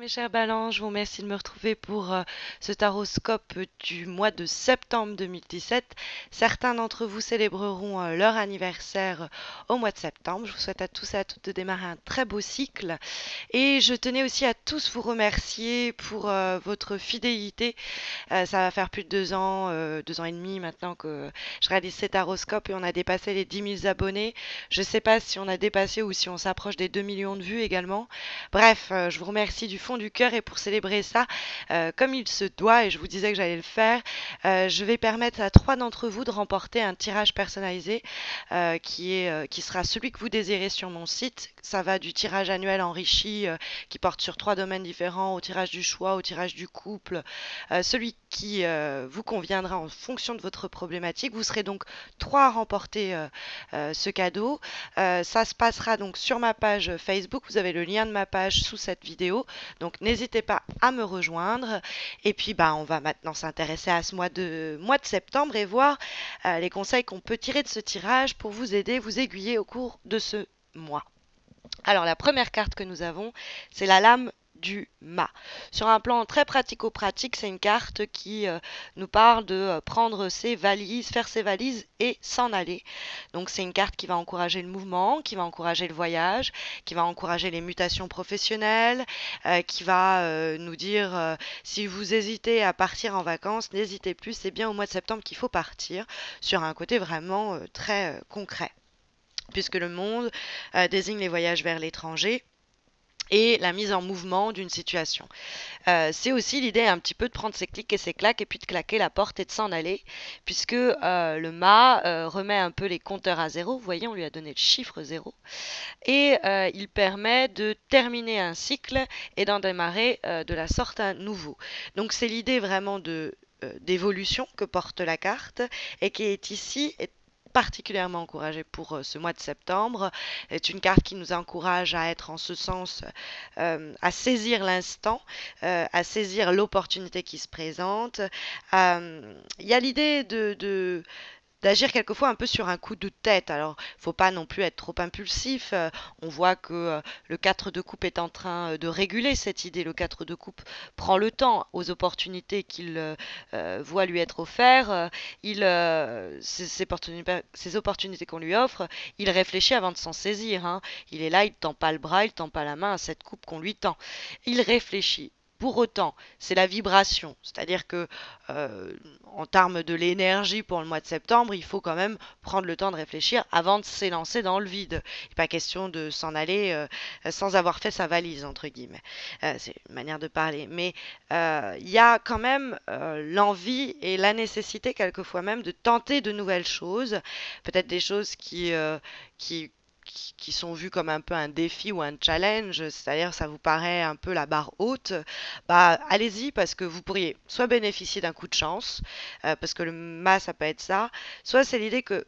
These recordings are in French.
Mes chers balances, je vous remercie de me retrouver pour ce taroscope du mois de septembre 2017. Certains d'entre vous célébreront leur anniversaire au mois de septembre. Je vous souhaite à tous et à toutes de démarrer un très beau cycle. Et je tenais aussi à tous vous remercier pour votre fidélité. Ça va faire plus de 2 ans et demi maintenant que je réalise cet taroscope et on a dépassé les 10 000 abonnés. Je ne sais pas si on a dépassé ou si on s'approche des 2 millions de vues également. Bref, je vous remercie du fond du cœur et pour célébrer ça, comme il se doit, et je vous disais que j'allais le faire, je vais permettre à 3 d'entre vous de remporter un tirage personnalisé qui sera celui que vous désirez sur mon site. Ça va du tirage annuel enrichi qui porte sur 3 domaines différents, au tirage du choix, au tirage du couple, celui qui vous conviendra en fonction de votre problématique. Vous serez donc 3 à remporter ce cadeau. Ça se passera donc sur ma page Facebook. Vous avez le lien de ma page sous cette vidéo. Donc n'hésitez pas à me rejoindre. Et puis on va maintenant s'intéresser à ce mois de septembre et voir les conseils qu'on peut tirer de ce tirage pour vous aider, vous aiguiller au cours de ce mois. Alors la première carte que nous avons, c'est la lame du mât. Sur un plan très pratico-pratique, c'est une carte qui nous parle de prendre ses valises, faire ses valises et s'en aller. Donc c'est une carte qui va encourager le mouvement, qui va encourager le voyage, qui va encourager les mutations professionnelles, qui va nous dire si vous hésitez à partir en vacances, n'hésitez plus, c'est bien au mois de septembre qu'il faut partir, sur un côté vraiment très concret puisque le monde désigne les voyages vers l'étranger et la mise en mouvement d'une situation. C'est aussi l'idée un petit peu de prendre ses clics et ses claques et puis de claquer la porte et de s'en aller, puisque le mât remet un peu les compteurs à zéro. Vous voyez, on lui a donné le chiffre zéro. Et il permet de terminer un cycle et d'en démarrer de la sorte un nouveau. Donc c'est l'idée vraiment d'évolution que porte la carte et qui est ici particulièrement encouragée pour ce mois de septembre. C'est une carte qui nous encourage à être en ce sens, à saisir l'instant, à saisir l'opportunité qui se présente. Il y a l'idée d'agir quelquefois un peu sur un coup de tête. Alors, faut pas non plus être trop impulsif. On voit que le 4 de coupe est en train de réguler cette idée. Le 4 de coupe prend le temps aux opportunités qu'il voit lui être offertes. Ces opportunités qu'on lui offre, il réfléchit avant de s'en saisir, hein. Il est là, il tend pas le bras, il tend pas la main à cette coupe qu'on lui tend. Il réfléchit. Pour autant, c'est la vibration, c'est-à-dire que en termes de l'énergie pour le mois de septembre, il faut quand même prendre le temps de réfléchir avant de s'élancer dans le vide. Il n'est pas question de s'en aller sans avoir fait sa valise, entre guillemets. C'est une manière de parler. Mais il y a quand même l'envie et la nécessité, quelquefois même, de tenter de nouvelles choses. Peut-être des choses qui qui sont vues comme un peu un défi ou un challenge, c'est-à-dire ça vous paraît un peu la barre haute, allez-y parce que vous pourriez soit bénéficier d'un coup de chance, parce que le mât ça peut être ça, soit c'est l'idée que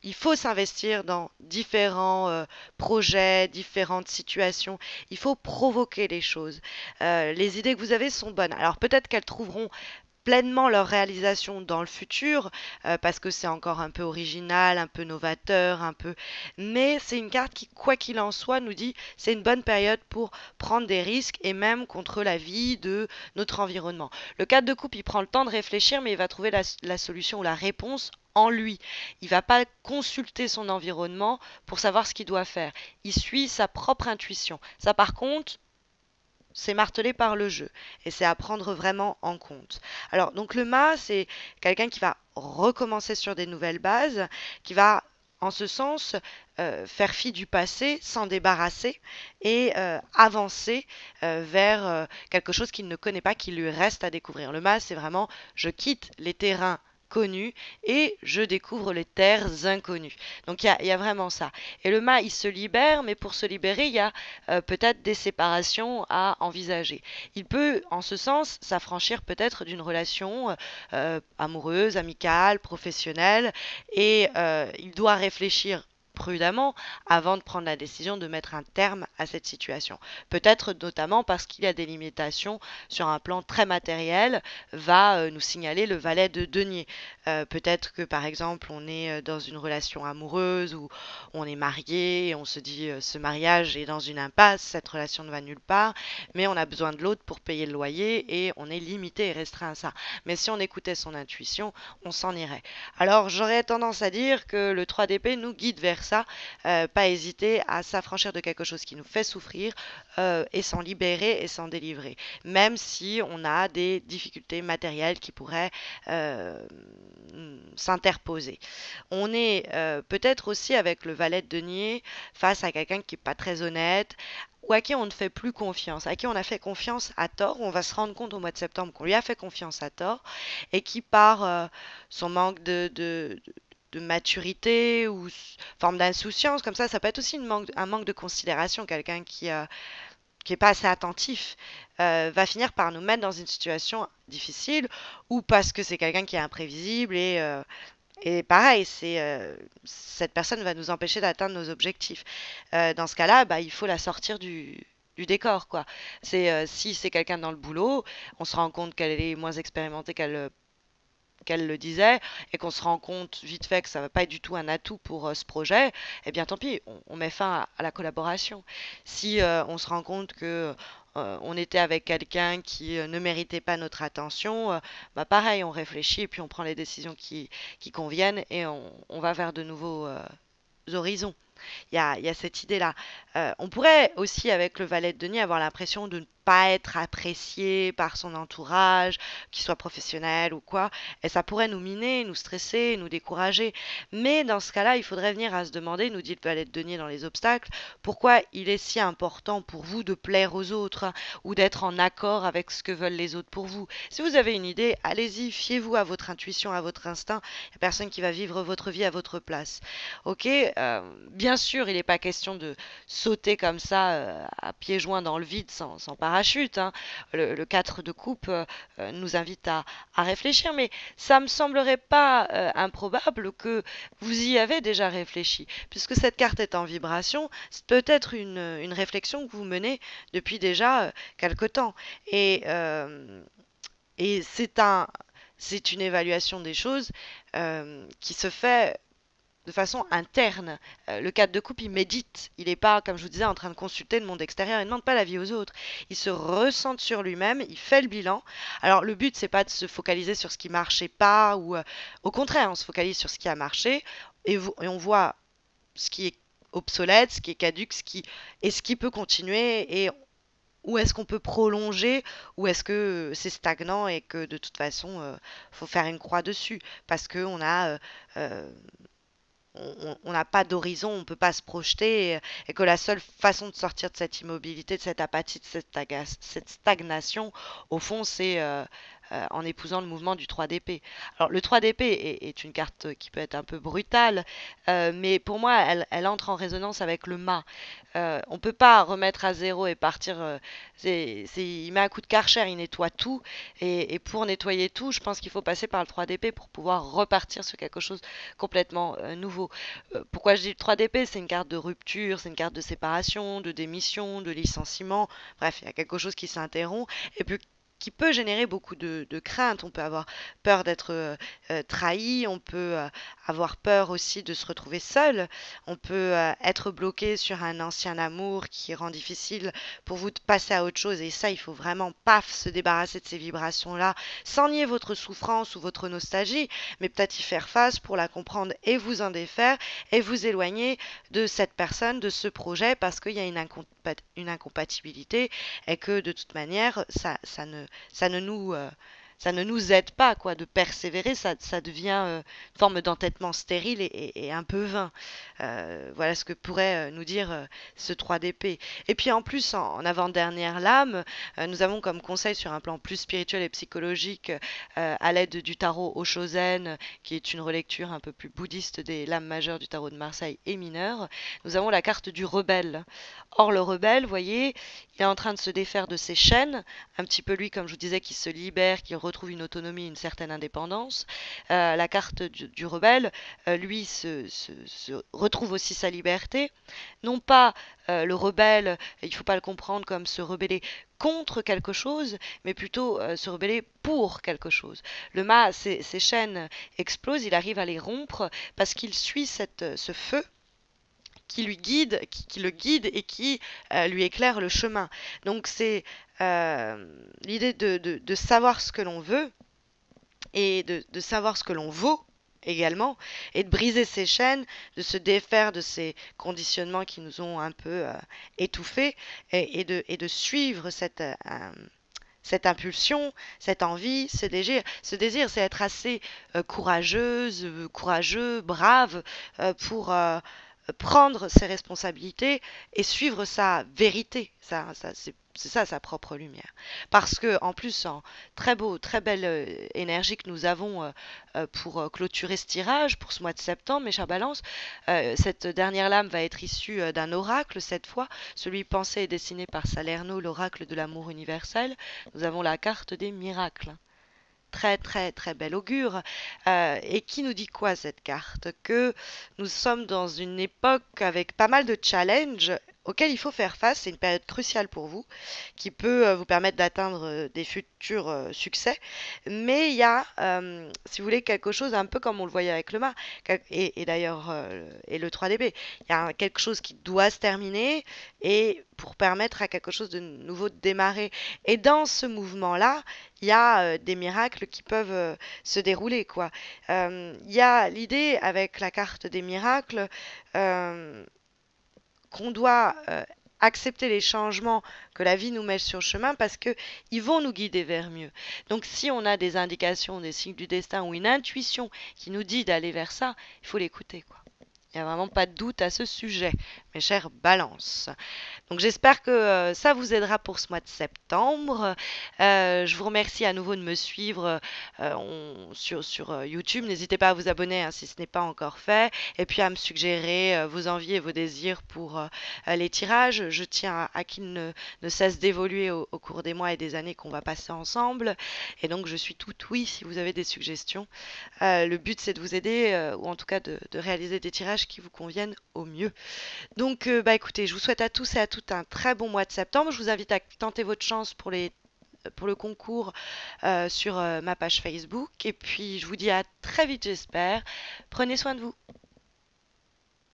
il faut s'investir dans différents projets, différentes situations. Il faut provoquer les choses. Les idées que vous avez sont bonnes. Alors peut-être qu'elles trouveront pleinement leur réalisation dans le futur, parce que c'est encore un peu original, un peu novateur, un peu... Mais c'est une carte qui, quoi qu'il en soit, nous dit c'est une bonne période pour prendre des risques et même contre la vie de notre environnement. Le 4 de coupe, il prend le temps de réfléchir, mais il va trouver la solution ou la réponse en lui. Il va pas consulter son environnement pour savoir ce qu'il doit faire. Il suit sa propre intuition. Ça, par contre, c'est martelé par le jeu et c'est à prendre vraiment en compte. Alors donc le mât, c'est quelqu'un qui va recommencer sur des nouvelles bases, qui va en ce sens faire fi du passé, s'en débarrasser et avancer vers quelque chose qu'il ne connaît pas, qui lui reste à découvrir. Le mât, c'est vraiment je quitte les terrains connus et je découvre les terres inconnues. Donc il y a vraiment ça. Et le mât, il se libère, mais pour se libérer, il y a peut-être des séparations à envisager. Il peut, en ce sens, s'affranchir peut-être d'une relation amoureuse, amicale, professionnelle, et il doit réfléchir prudemment avant de prendre la décision de mettre un terme à cette situation. Peut-être notamment parce qu'il y a des limitations sur un plan très matériel, va nous signaler le valet de denier. Peut-être que par exemple on est dans une relation amoureuse ou on est marié et on se dit ce mariage est dans une impasse, cette relation ne va nulle part, mais on a besoin de l'autre pour payer le loyer et on est limité et restreint à ça. Mais si on écoutait son intuition, on s'en irait. Alors j'aurais tendance à dire que le 3 d'épée nous guide vers ça, pas hésiter à s'affranchir de quelque chose qui nous fait souffrir et s'en libérer et s'en délivrer, même si on a des difficultés matérielles qui pourraient s'interposer. On est peut-être aussi avec le valet de denier face à quelqu'un qui n'est pas très honnête, ou à qui on ne fait plus confiance, à qui on a fait confiance à tort, on va se rendre compte au mois de septembre qu'on lui a fait confiance à tort, et qui par son manque de maturité ou forme d'insouciance, comme ça peut être aussi un manque de considération, quelqu'un qui est pas assez attentif, va finir par nous mettre dans une situation difficile, ou parce que c'est quelqu'un qui est imprévisible et pareil, cette personne va nous empêcher d'atteindre nos objectifs. Dans ce cas-là, bah, il faut la sortir du décor, quoi. Si c'est quelqu'un dans le boulot, on se rend compte qu'elle est moins expérimentée qu'elle le disait, et qu'on se rend compte vite fait que ça va pas être du tout un atout pour ce projet, eh bien tant pis, on met fin à la collaboration. Si on se rend compte que on était avec quelqu'un qui ne méritait pas notre attention, bah pareil, on réfléchit et puis on prend les décisions qui conviennent et on va vers de nouveaux horizons. Il y a cette idée-là. On pourrait aussi, avec le valet de denier, avoir l'impression de ne pas être apprécié par son entourage, qu'il soit professionnel ou quoi, et ça pourrait nous miner, nous stresser, nous décourager. Mais dans ce cas-là, il faudrait venir à se demander, nous dit le valet de denier dans les obstacles, pourquoi il est si important pour vous de plaire aux autres, hein, ou d'être en accord avec ce que veulent les autres pour vous. Si vous avez une idée, allez-y, fiez-vous à votre intuition, à votre instinct. Il n'y a personne qui va vivre votre vie à votre place. Ok, bien sûr, il n'est pas question de sauter comme ça à pieds joints dans le vide sans parachute, hein. Le 4 de coupe nous invite à réfléchir, mais ça me semblerait pas improbable que vous y avez déjà réfléchi, puisque cette carte est en vibration, c'est peut-être une réflexion que vous menez depuis déjà quelque temps. Et, euh, et c'est une évaluation des choses qui se fait de façon interne. Le 4 de coupe, il médite. Il n'est pas, comme je vous disais, en train de consulter le monde extérieur. Il ne demande pas l'avis aux autres. Il se ressente sur lui-même, il fait le bilan. Alors, le but, c'est pas de se focaliser sur ce qui marchait pas, ou au contraire, on se focalise sur ce qui a marché, et on voit ce qui est obsolète, ce qui est caduque, ce qui peut continuer, et où est-ce qu'on peut prolonger, ou est-ce que c'est stagnant et que de toute façon, faut faire une croix dessus, parce qu'on a on n'a pas d'horizon, on ne peut pas se projeter, et que la seule façon de sortir de cette immobilité, de cette apathie, de cette stagnation, au fond, c'est en épousant le mouvement du 3 d'épée. Alors le 3 d'épée est une carte qui peut être un peu brutale, mais pour moi, elle entre en résonance avec le mât. On ne peut pas remettre à zéro et partir. Il met un coup de karcher, il nettoie tout. Et pour nettoyer tout, je pense qu'il faut passer par le 3 d'épée pour pouvoir repartir sur quelque chose complètement nouveau. Pourquoi je dis le 3 d'épée? C'est une carte de rupture, c'est une carte de séparation, de démission, de licenciement. Bref, il y a quelque chose qui s'interrompt. Et puis qui peut générer beaucoup de craintes. On peut avoir peur d'être trahi, on peut avoir peur aussi de se retrouver seul, on peut être bloqué sur un ancien amour qui rend difficile pour vous de passer à autre chose. Et ça, il faut vraiment, paf, se débarrasser de ces vibrations-là, sans nier votre souffrance ou votre nostalgie, mais peut-être y faire face pour la comprendre et vous en défaire et vous éloigner de cette personne, de ce projet, parce qu'il y a une incompatibilité et que de toute manière, ça ne nous, ça ne nous aide pas quoi de persévérer, ça devient une forme d'entêtement stérile et un peu vain. Voilà ce que pourrait nous dire ce 3 d'épée. Et puis en plus, en avant-dernière lame, nous avons comme conseil sur un plan plus spirituel et psychologique, à l'aide du tarot Oshozen, qui est une relecture un peu plus bouddhiste des lames majeures du tarot de Marseille et mineures, nous avons la carte du rebelle. Or le rebelle, vous voyez, il est en train de se défaire de ses chaînes, un petit peu lui, comme je vous disais, qui se libère, qui retrouve une autonomie, une certaine indépendance. La carte du rebelle, lui, se retrouve aussi sa liberté. Non pas le rebelle, il ne faut pas le comprendre comme se rebeller contre quelque chose, mais plutôt se rebeller pour quelque chose. Le mât, ses chaînes explosent, il arrive à les rompre parce qu'il suit ce feu qui lui guide, qui le guide et qui lui éclaire le chemin. Donc c'est l'idée de savoir ce que l'on veut et de savoir ce que l'on vaut également, et de briser ces chaînes, de se défaire de ces conditionnements qui nous ont un peu étouffés, et de suivre cette impulsion, cette envie, ce désir. Ce désir, c'est être assez courageuse, courageux, brave pour prendre ses responsabilités et suivre sa vérité. C'est ça sa propre lumière. Parce que en plus, en très belle énergie que nous avons pour clôturer ce tirage pour ce mois de septembre, mes chers balances, cette dernière lame va être issue d'un oracle cette fois, celui pensé et dessiné par Salerno, l'oracle de l'amour universel. Nous avons la carte des miracles. Très bel augure. Et qui nous dit quoi cette carte? Que nous sommes dans une époque avec pas mal de challenges auxquels il faut faire face. C'est une période cruciale pour vous qui peut vous permettre d'atteindre des futurs succès. Mais il y a, si vous voulez, quelque chose un peu comme on le voyait avec le mât et d'ailleurs et le 3DB. Il y a quelque chose qui doit se terminer et pour permettre à quelque chose de nouveau de démarrer. Et dans ce mouvement-là, il y a des miracles qui peuvent se dérouler, quoi. Il y a l'idée avec la carte des miracles euh, qu'on doit accepter les changements que la vie nous met sur le chemin parce que ils vont nous guider vers mieux. Donc si on a des indications, des signes du destin ou une intuition qui nous dit d'aller vers ça, il faut l'écouter, quoi. Il n'y a vraiment pas de doute à ce sujet, mes chers balances. Donc j'espère que ça vous aidera pour ce mois de septembre. Je vous remercie à nouveau de me suivre sur YouTube. N'hésitez pas à vous abonner hein, si ce n'est pas encore fait. Et puis à me suggérer vos envies et vos désirs pour les tirages. Je tiens à qu'ils ne cessent d'évoluer au cours des mois et des années qu'on va passer ensemble. Et donc je suis toute oui si vous avez des suggestions. Le but c'est de vous aider ou en tout cas de réaliser des tirages qui vous conviennent au mieux. Donc, bah écoutez, je vous souhaite à tous et à toutes un très bon mois de septembre. Je vous invite à tenter votre chance pour le concours sur ma page Facebook. Et puis, je vous dis à très vite, j'espère. Prenez soin de vous.